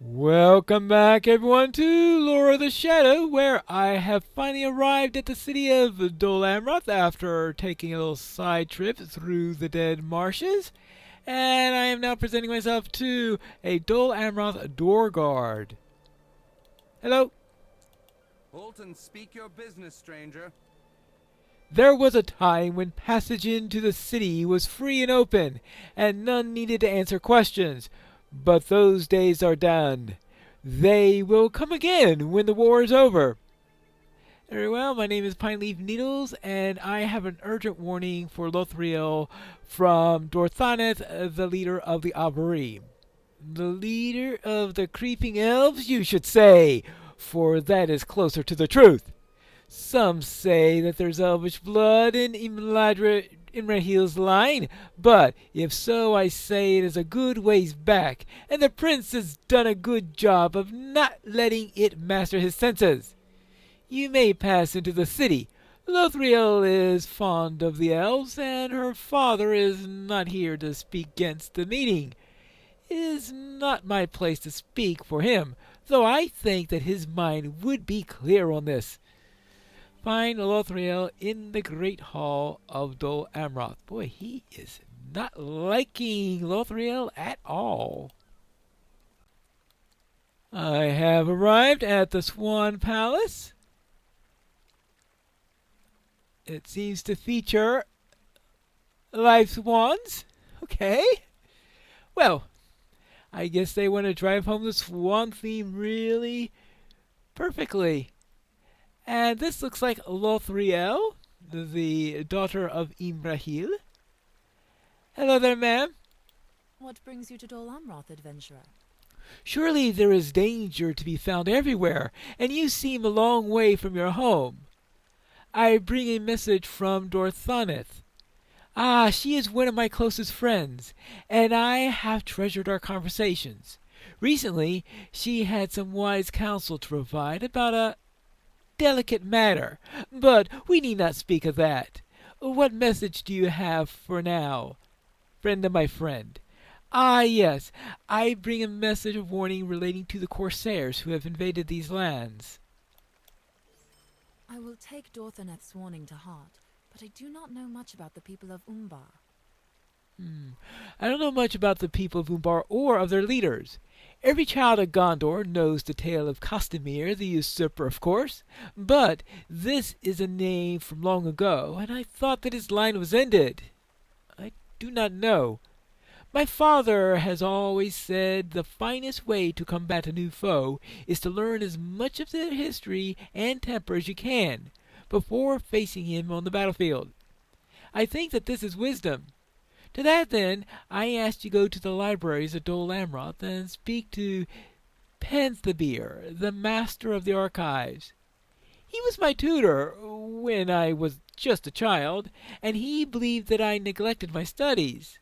Welcome back, everyone, to Lore of the Shadow, where I have finally arrived at the city of Dol Amroth after taking a little side trip through the dead marshes. And I am now presenting myself to a Dol Amroth door guard. Hello. Bolton, speak your business, stranger. There was a time when passage into the city was free and open, and none needed to answer questions. But those days are done. They will come again when the war is over. Very well, my name is Pineleaf Needles, and I have an urgent warning for Lothiriel from Dorthaneth, the leader of the Avari. The leader of the Creeping Elves, you should say, for that is closer to the truth. Some say that there's elvish blood in Imrahil's line, but if so, I say it is a good ways back, and the prince has done a good job of not letting it master his senses. You may pass into the city. Lothiriel is fond of the elves, and her father is not here to speak against the meeting. It is not my place to speak for him, though I think that his mind would be clear on this. Find Lothiriel in the great hall of Dol Amroth. Boy, he is not liking Lothiriel at all. I have arrived at the Swan Palace. It seems to feature live swans. Okay. Well, I guess they want to drive home the swan theme really perfectly. And this looks like Lothiriel, the daughter of Imrahil. Hello there, ma'am. What brings you to Dol Amroth, adventurer? Surely there is danger to be found everywhere, and you seem a long way from your home. I bring a message from Dorthaneth. She is one of my closest friends, and I have treasured our conversations. Recently, she had some wise counsel to provide about a delicate matter, but we need not speak of that. What message do you have for now, friend of my friend? Yes, I bring a message of warning relating to the Corsairs who have invaded these lands. I will take Dorthaneth's warning to heart, but I do not know much about the people of Umbar. I don't know much about the people of Umbar or of their leaders. Every child of Gondor knows the tale of Castamir, the usurper, of course, but this is a name from long ago, and I thought that his line was ended. I do not know. My father has always said the finest way to combat a new foe is to learn as much of their history and temper as you can before facing him on the battlefield. I think that this is wisdom. To that, then, I asked you to go to the libraries of Dol Amroth and speak to Penthabir, the master of the archives. He was my tutor when I was just a child, and he believed that I neglected my studies.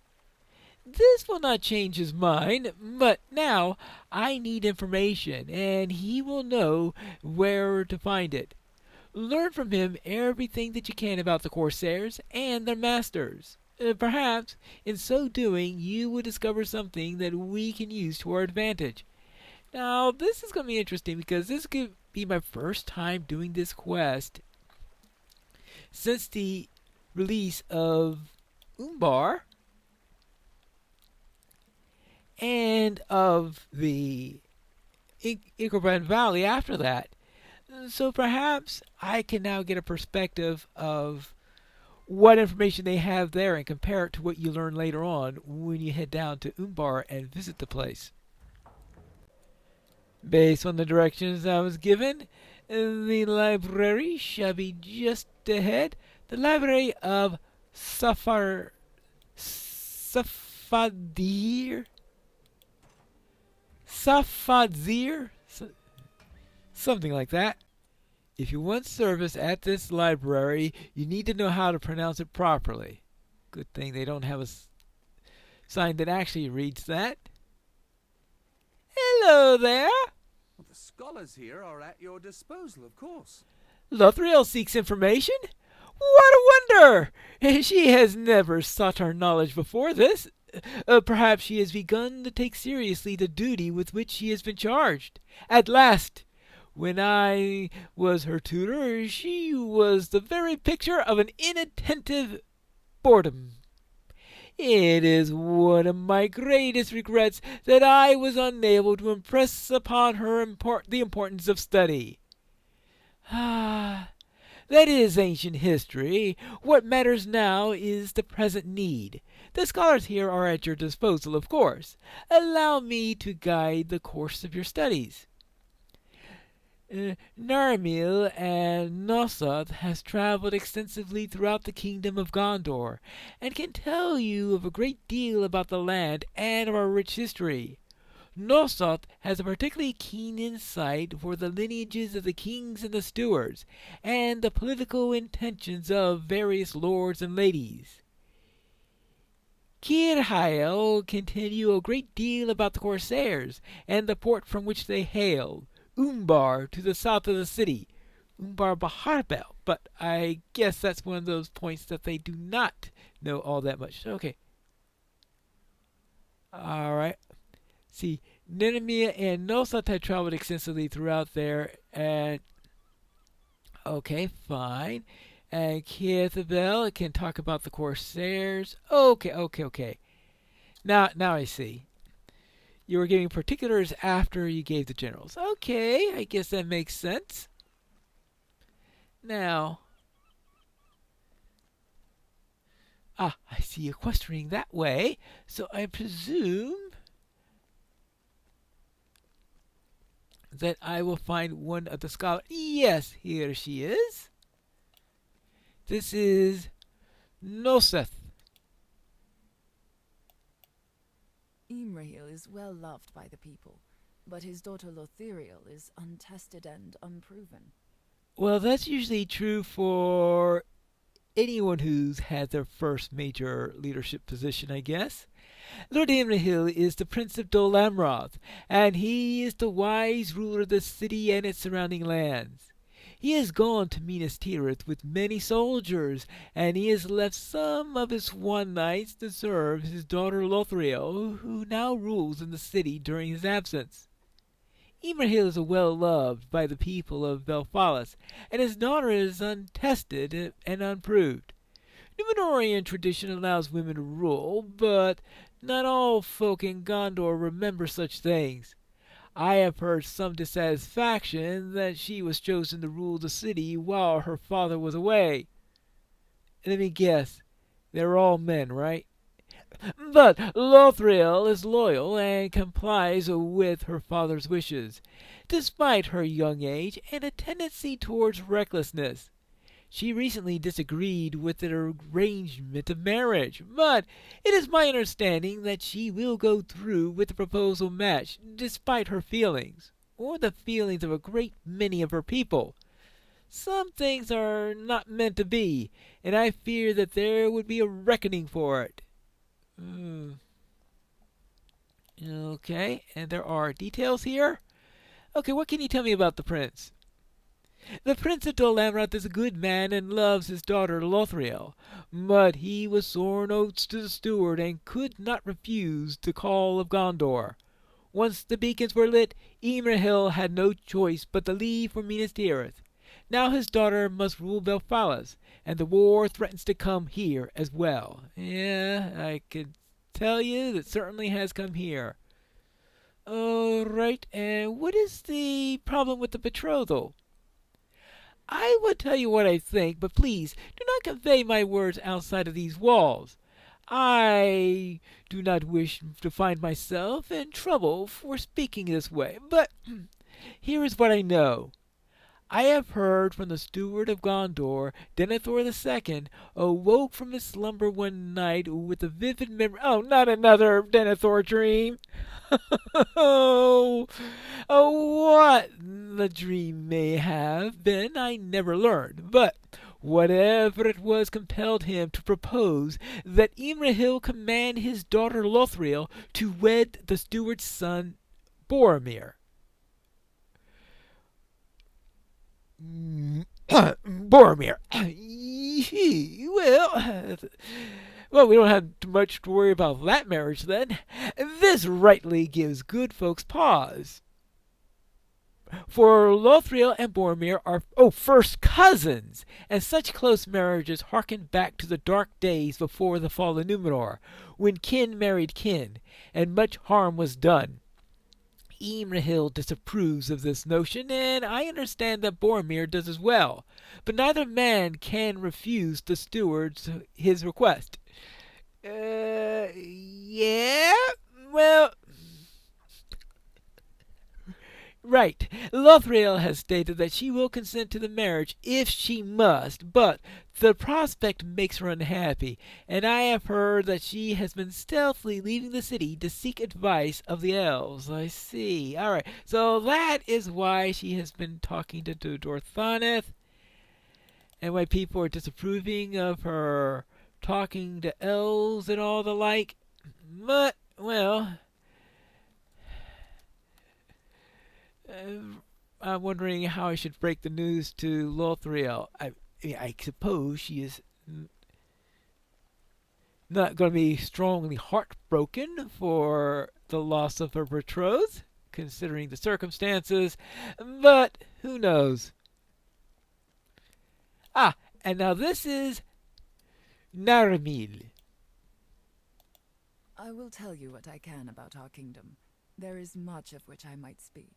This will not change his mind, but now I need information, and he will know where to find it. Learn from him everything that you can about the Corsairs and their masters. Perhaps, in so doing, you will discover something that we can use to our advantage. Now, this is going to be interesting because this could be my first time doing this quest since the release of Umbar and of the Ichabod Valley after that. So perhaps I can now get a perspective of what information they have there and compare it to what you learn later on when you head down to Umbar and visit the place. Based on the directions I was given, the library shall be just ahead. The library of Safadir, something like that. If you want service at this library, you need to know how to pronounce it properly. Good thing they don't have a sign that actually reads that. Hello there. Well, the scholars here are at your disposal, of course. Lothiriel seeks information? What a wonder! She has never sought our knowledge before this. Perhaps she has begun to take seriously the duty with which she has been charged. At last, when I was her tutor, she was the very picture of an inattentive boredom. It is one of my greatest regrets that I was unable to impress upon her the importance of study. Ah, that is ancient history. What matters now is the present need. The scholars here are at your disposal, of course. Allow me to guide the course of your studies. Narmil and Nossoth has traveled extensively throughout the kingdom of Gondor, and can tell you of a great deal about the land and of our rich history. Nossoth has a particularly keen insight for the lineages of the kings and the stewards, and the political intentions of various lords and ladies. Kirhael can tell you a great deal about the corsairs, and the port from which they hailed. Umbar to the south of the city, Umbar Baharbel, but I guess that's one of those points that they do not know all that much. Okay. Alright. See, Nenimia and Nosat had traveled extensively throughout there, and okay, fine. And Kiethabel can talk about the corsairs. Okay. Now I see. You were giving particulars after you gave the generals. Okay, I guess that makes sense. Now, I see you questioning that way, so I presume that I will find one of the scholars. Yes, here she is. This is Noseth. Imrahil is well loved by the people, but his daughter Lothiriel is untested and unproven. Well, that's usually true for anyone who's had their first major leadership position, I guess. Lord Imrahil is the Prince of Dol Amroth, and he is the wise ruler of the city and its surrounding lands. He has gone to Minas Tirith with many soldiers, and he has left some of his swan knights to serve his daughter Lothiriel, who now rules in the city during his absence. Imrahil is well loved by the people of Belfalis, and his daughter is untested and unproved. Númenorian tradition allows women to rule, but not all folk in Gondor remember such things. I have heard some dissatisfaction that she was chosen to rule the city while her father was away. Let me guess, they're all men, right? But Lothiriel is loyal and complies with her father's wishes, despite her young age and a tendency towards recklessness. She recently disagreed with the arrangement of marriage, but it is my understanding that she will go through with the proposal match, despite her feelings, or the feelings of a great many of her people. Some things are not meant to be, and I fear that there would be a reckoning for it. Okay, and there are details here. Okay, what can you tell me about the prince? The Prince of Dol Amroth is a good man and loves his daughter Lothiriel, but he was sworn oaths to the steward and could not refuse the call of Gondor. Once the beacons were lit, Imrahil had no choice but to leave for Minas Tirith. Now his daughter must rule Belfalis, and the war threatens to come here as well. Yeah, I could tell you that certainly has come here. All right, and what is the problem with the betrothal? I will tell you what I think, but please do not convey my words outside of these walls. I do not wish to find myself in trouble for speaking this way, but here is what I know. I have heard from the steward of Gondor, Denethor II, awoke from his slumber one night with a vivid memory. Oh, not another Denethor dream! Oh, what the dream may have been, I never learned, but whatever it was compelled him to propose that Imrahil command his daughter Lothiriel to wed the steward's son Boromir. Boromir. Well, Well, we don't have too much to worry about that marriage then. This rightly gives good folks pause. For Lothiriel and Boromir are first cousins, and such close marriages harken back to the dark days before the fall of Numenor, when kin married kin, and much harm was done. Imrahil disapproves of this notion, and I understand that Boromir does as well, but neither man can refuse the steward's his request. Yeah? Well, right. Lothriel has stated that she will consent to the marriage if she must, but the prospect makes her unhappy, and I have heard that she has been stealthily leaving the city to seek advice of the elves. I see. Alright, so that is why she has been talking to Dorthaneth, and why people are disapproving of her talking to elves and all the like. But, well, I'm wondering how I should break the news to Lothriel. I suppose she is not going to be strongly heartbroken for the loss of her betrothed, considering the circumstances, but who knows? Ah, and now this is Naramil. I will tell you what I can about our kingdom. There is much of which I might speak.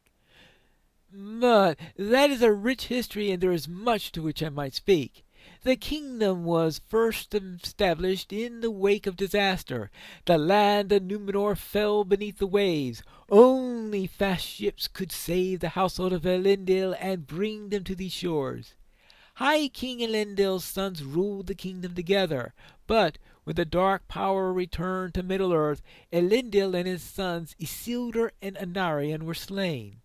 But that is a rich history, and there is much to which I might speak. The kingdom was first established in the wake of disaster. The land of Numenor fell beneath the waves. Only fast ships could save the household of Elendil and bring them to these shores. High King Elendil's sons ruled the kingdom together, but when the dark power returned to Middle-earth, Elendil and his sons Isildur and Anarion were slain.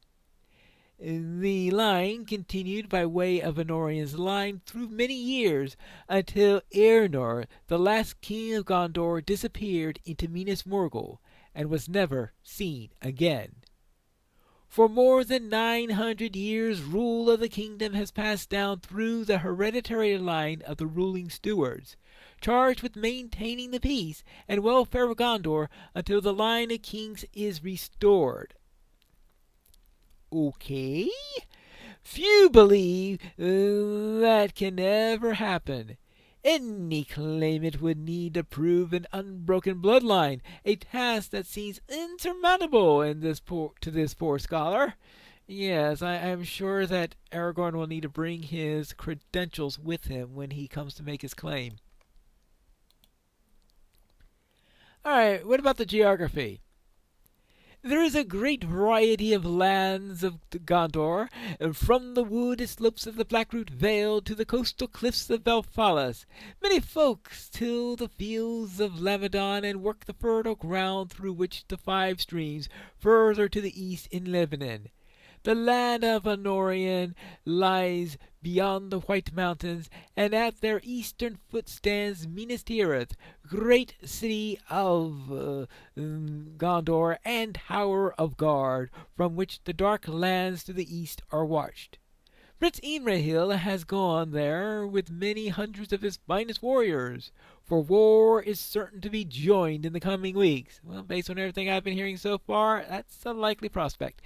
The line continued by way of Anarian's line through many years until Eärnur, the last king of Gondor, disappeared into Minas Morgul and was never seen again. For more than 900 years, rule of the kingdom has passed down through the hereditary line of the ruling stewards, charged with maintaining the peace and welfare of Gondor until the line of kings is restored. Okay? Few believe that can ever happen. Any claimant would need to prove an unbroken bloodline, a task that seems insurmountable to this poor scholar. Yes, I am sure that Aragorn will need to bring his credentials with him when he comes to make his claim. Alright, what about the geography? There is a great variety of lands of Gondor, from the wooded slopes of the Blackroot Vale to the coastal cliffs of Belfalas. Many folks till the fields of Lamedon and work the fertile ground through which the 5 streams further to the east in Lebanon. The land of Anarion lies beyond the White Mountains, and at their eastern foot stands Minas Tirith, great city of Gondor and tower of guard, from which the dark lands to the east are watched. Prince Imrahil has gone there with many hundreds of his finest warriors, for war is certain to be joined in the coming weeks. Well, based on everything I've been hearing so far, that's a likely prospect.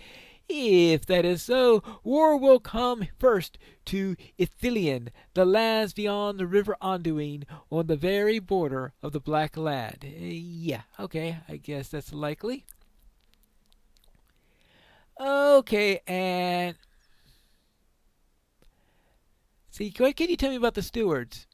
If that is so, war will come first to Ithilien, the lands beyond the river Anduin, on the very border of the Black Land. Yeah, okay, I guess that's likely. Okay, and see, what can you tell me about the stewards?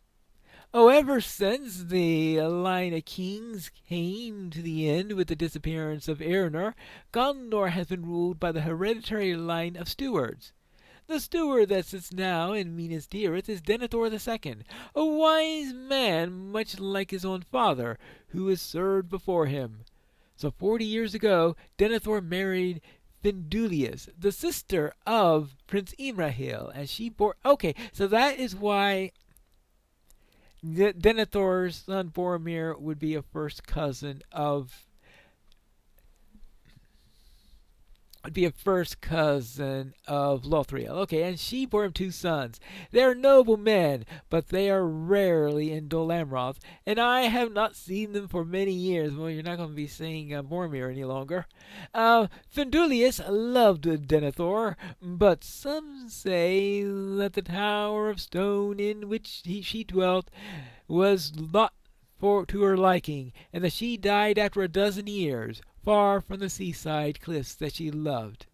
Oh, ever since the line of kings came to the end with the disappearance of Eärnur, Gondor has been ruled by the hereditary line of stewards. The steward that sits now in Minas Tirith is Denethor II, a wise man much like his own father, who has served before him. So 40 years ago, Denethor married Findulius, the sister of Prince Imrahil, and she bore... Okay, so that is why Denethor's son Boromir would be a first cousin of would be a first cousin of Lothiriel. Okay, and she bore him 2 sons. They are noble men, but they are rarely in Dol Amroth, and I have not seen them for many years. Well, you're not going to be seeing Boromir any longer. Findulius loved Denethor, but some say that the tower of stone in which she dwelt was not to her liking, and that she died after a dozen years, far from the seaside cliffs that she loved.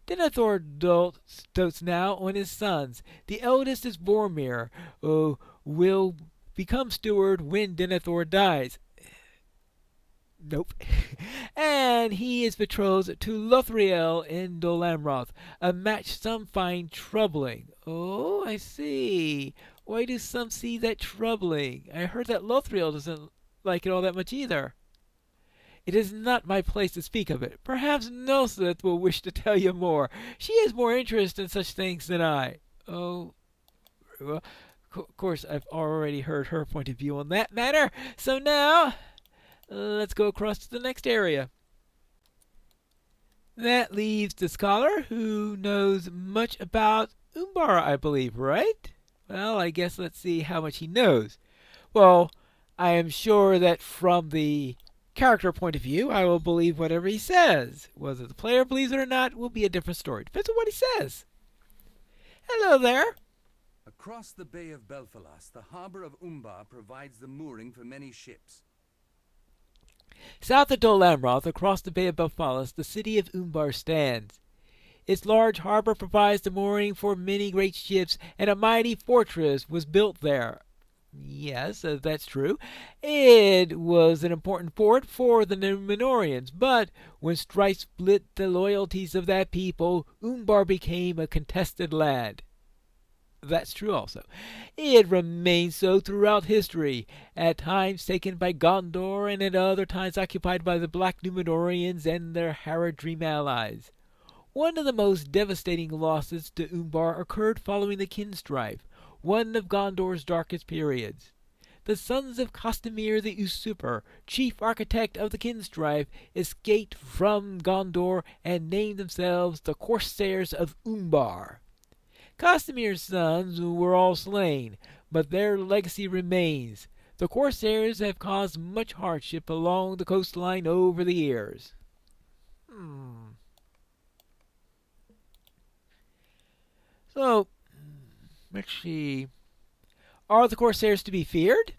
Denethor dotes now on his sons. The eldest is Boromir, who will become steward when Denethor dies. Nope. And he is betrothed to Lothiriel in Dol Amroth, a match some find troubling. Oh, I see. Why do some see that troubling? I heard that Lothiriel doesn't like it all that much either. It is not my place to speak of it. Perhaps Noseth will wish to tell you more. She has more interest in such things than I. Oh, well, of course, I've already heard her point of view on that matter. So now, let's go across to the next area. That leaves the scholar who knows much about Umbar, I believe, right? Well, I guess let's see how much he knows. Well, I am sure that from the character point of view, I will believe whatever he says. Whether the player believes it or not will be a different story. Depends on what he says. Hello there. Across the Bay of Belfalas, the harbor of Umbar provides the mooring for many ships. South of Dol Amroth, across the Bay of Belfalas, the city of Umbar stands. Its large harbor provides the mooring for many great ships, and a mighty fortress was built there. Yes, that's true. It was an important port for the Númenóreans, but when strife split the loyalties of that people, Umbar became a contested land. That's true also. It remained so throughout history, at times taken by Gondor and at other times occupied by the Black Númenóreans and their Haradrim allies. One of the most devastating losses to Umbar occurred following the Kinstrife, one of Gondor's darkest periods. The sons of Castamir the Usurper, chief architect of the Kinstrife, escaped from Gondor and named themselves the Corsairs of Umbar. Castamir's sons were all slain, but their legacy remains. The Corsairs have caused much hardship along the coastline over the years. So, let's see. Are the Corsairs to be feared?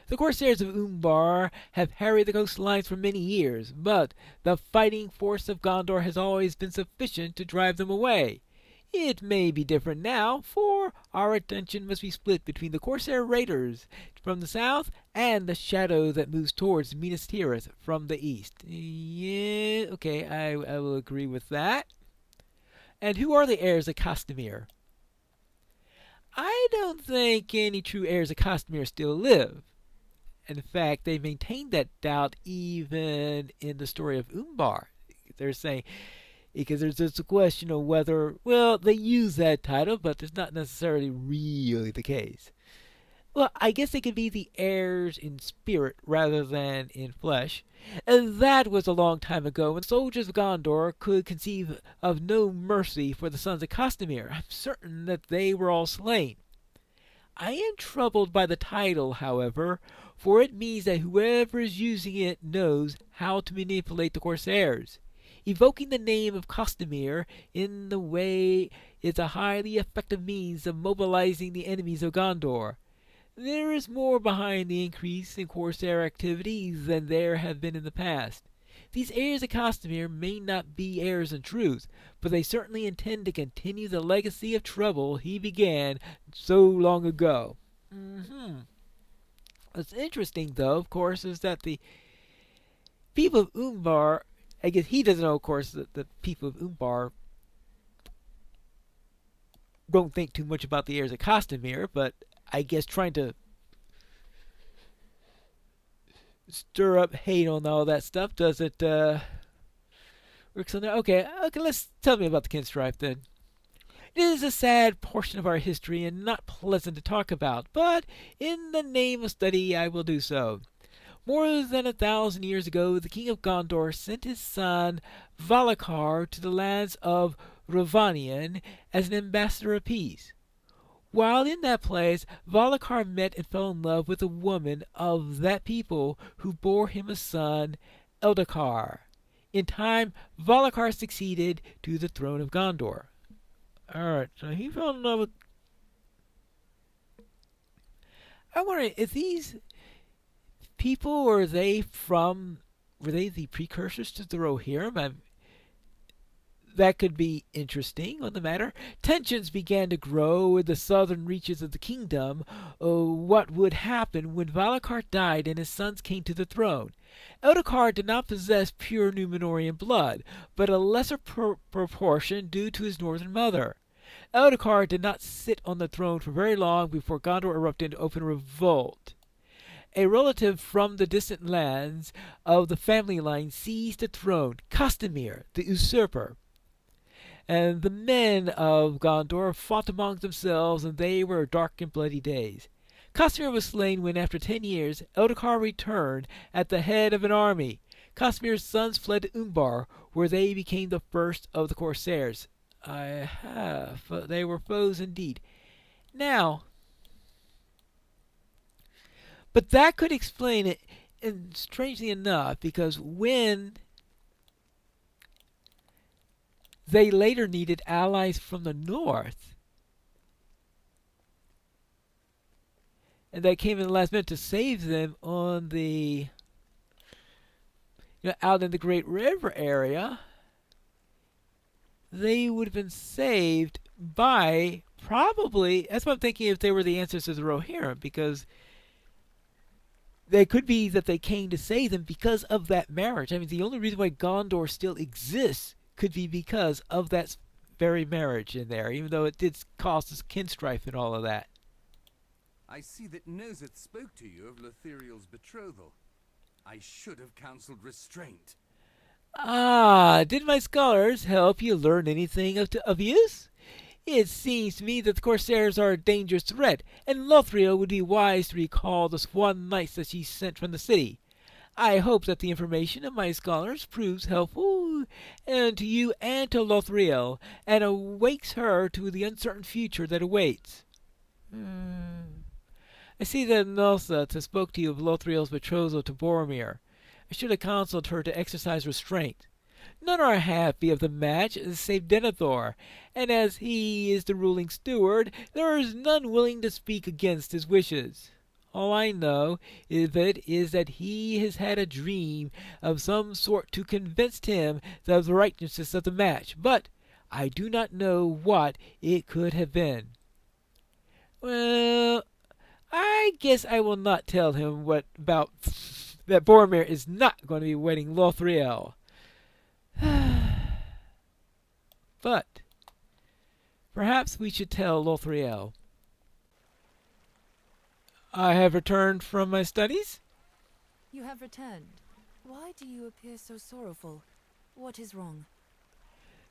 The Corsairs of Umbar have harried the coastlines for many years, but the fighting force of Gondor has always been sufficient to drive them away. It may be different now, for our attention must be split between the Corsair raiders from the south and the shadow that moves towards Minas Tirith from the east. Yeah, okay, I will agree with that. And who are the heirs of Castamir? I don't think any true heirs of Castamir still live. In fact, they maintained that doubt even in the story of Umbar. They're saying, because there's just a question of whether, well, they use that title, but it's not necessarily really the case. Well, I guess they could be the heirs in spirit rather than in flesh. And that was a long time ago when soldiers of Gondor could conceive of no mercy for the sons of Castamir. I'm certain that they were all slain. I am troubled by the title, however, for it means that whoever is using it knows how to manipulate the Corsairs. Evoking the name of Castamir in the way is a highly effective means of mobilizing the enemies of Gondor. There is more behind the increase in Corsair activity than there have been in the past. These heirs of Castamir may not be heirs in truth, but they certainly intend to continue the legacy of trouble he began so long ago. What's interesting, though, of course, is that the people of Umbar, I guess he doesn't know, of course, that the people of Umbar don't think too much about the heirs of Castamir, but I guess trying to stir up hate on all that stuff doesn't work on there. Okay, let's tell me about the Kinstrife then. It is a sad portion of our history and not pleasant to talk about, but in the name of study I will do so. More than 1,000 years ago, the king of Gondor sent his son Valakar to the lands of Rhovanion as an ambassador of peace. While in that place, Valakar met and fell in love with a woman of that people who bore him a son, Eldakar. In time, Valakar succeeded to the throne of Gondor. Alright, so he fell in love with... I wonder if these people, were they the precursors to the Rohirrim? That could be interesting on the matter. Tensions began to grow in the southern reaches of the kingdom. What would happen when Valakar died and his sons came to the throne? Eldakar did not possess pure Númenorian blood, but a lesser proportion due to his northern mother. Eldakar did not sit on the throne for very long before Gondor erupted into open revolt. A relative from the distant lands of the family line seized the throne, Castamir, the usurper. And the men of Gondor fought among themselves, and they were dark and bloody days. Castamir was slain when, after 10 years, Eldakar returned at the head of an army. Castamir's sons fled to Umbar, where they became the first of the Corsairs. They were foes indeed. Now, but that could explain it, and strangely enough, because when they later needed allies from the north, and they came in the last minute to save them on the, out in the Great River area, they would have been saved by probably, that's what I'm thinking, if they were the ancestors of the Rohirrim, because they could be that they came to save them because of that marriage. I mean, the only reason why Gondor still exists could be because of that very marriage in there, even though it did cause us kin strife and all of that. I see that Noseth spoke to you of Lothiriel's betrothal. I should have counseled restraint. Did my scholars help you learn anything of use? It seems to me that the Corsairs are a dangerous threat, and Lothiriel would be wise to recall the swan knights that she sent from the city. I hope that the information of my scholars proves helpful to you and to Lothiriel, and awakes her to the uncertain future that awaits. I see that Noseth spoke to you of Lothiriel's betrothal to Boromir. I should have counseled her to exercise restraint. None are happy of the match save Denethor, and as he is the ruling steward, there is none willing to speak against his wishes. All I know of it is that he has had a dream of some sort to convince him of the righteousness of the match, but I do not know what it could have been. Well, I guess I will not tell him about that Boromir is not going to be wedding Lothiriel. But perhaps we should tell Lothiriel. I have returned from my studies. You have returned. Why do you appear so sorrowful? What is wrong?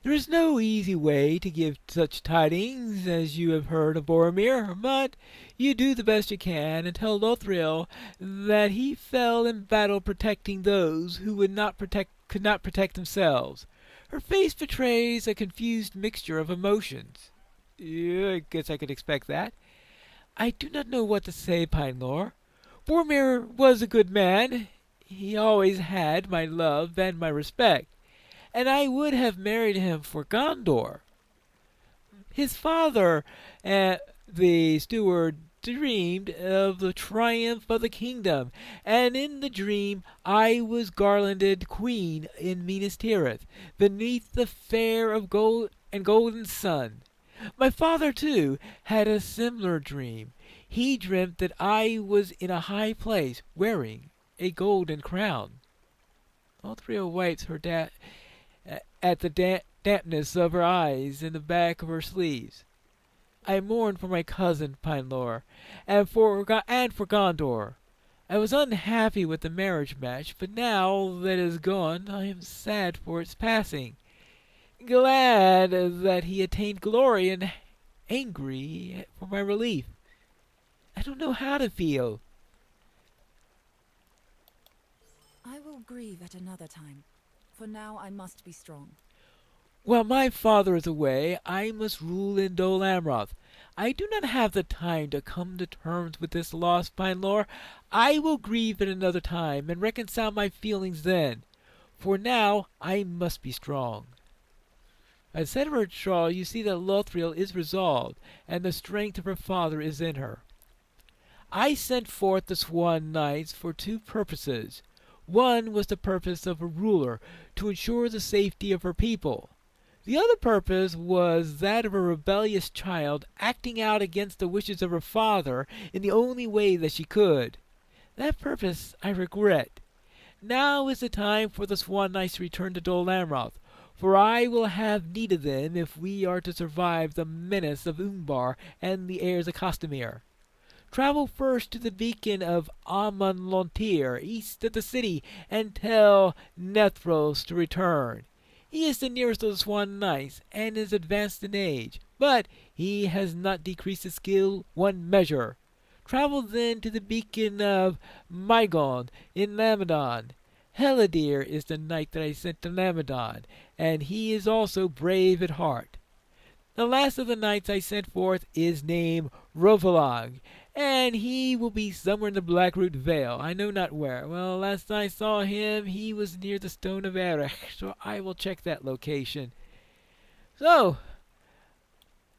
There is no easy way to give such tidings as you have heard of Boromir, but you do the best you can and tell Lothiriel that he fell in battle protecting those who could not protect themselves. Her face betrays a confused mixture of emotions. Yeah, I guess I could expect that. I do not know what to say, Pinelor. Boromir was a good man. He always had my love and my respect, and I would have married him for Gondor. His father, the steward, dreamed of the triumph of the kingdom, and in the dream I was garlanded queen in Minas Tirith, beneath the fair of gold and golden sun. My father, too, had a similar dream. He dreamt that I was in a high place, wearing a golden crown. Lothiriel wipes her at the dampness of her eyes and the back of her sleeves. I mourn for my cousin Pinelor, and for Gondor. I was unhappy with the marriage match, but now that it is gone, I am sad for its passing. Glad that he attained glory, and angry for my relief. I don't know how to feel. will grieve at another time. For now I must be strong. While my father is away, I must rule in Dol Amroth. I do not have the time to come to terms with this loss, fine lore. I will grieve at another time and reconcile my feelings then. For now I must be strong. At the sight of her shawl, you see that Lothiriel is resolved, and the strength of her father is in her. I sent forth the Swan Knights for two purposes. One was the purpose of a ruler, to ensure the safety of her people. The other purpose was that of a rebellious child acting out against the wishes of her father in the only way that she could. That purpose I regret. Now is the time for the Swan Knights to return to Dol Amroth, for I will have need of them if we are to survive the menace of Umbar and the heirs of Castamir. Travel first to the beacon of Amanlontir, east of the city, and tell Nethros to return. He is the nearest of the Swan Knights, and is advanced in age, but he has not decreased his skill one measure. Travel then to the beacon of Mygon in Lamadon. Heladir is the knight that I sent to Lamadon, and he is also brave at heart. The last of the knights I sent forth is named Rovalag, and he will be somewhere in the Blackroot Vale, I know not where. Well, last I saw him, he was near the Stone of Erech, so I will check that location. So,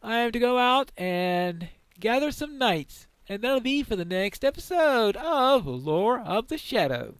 I have to go out and gather some knights, and that'll be for the next episode of Lore of the Shadow.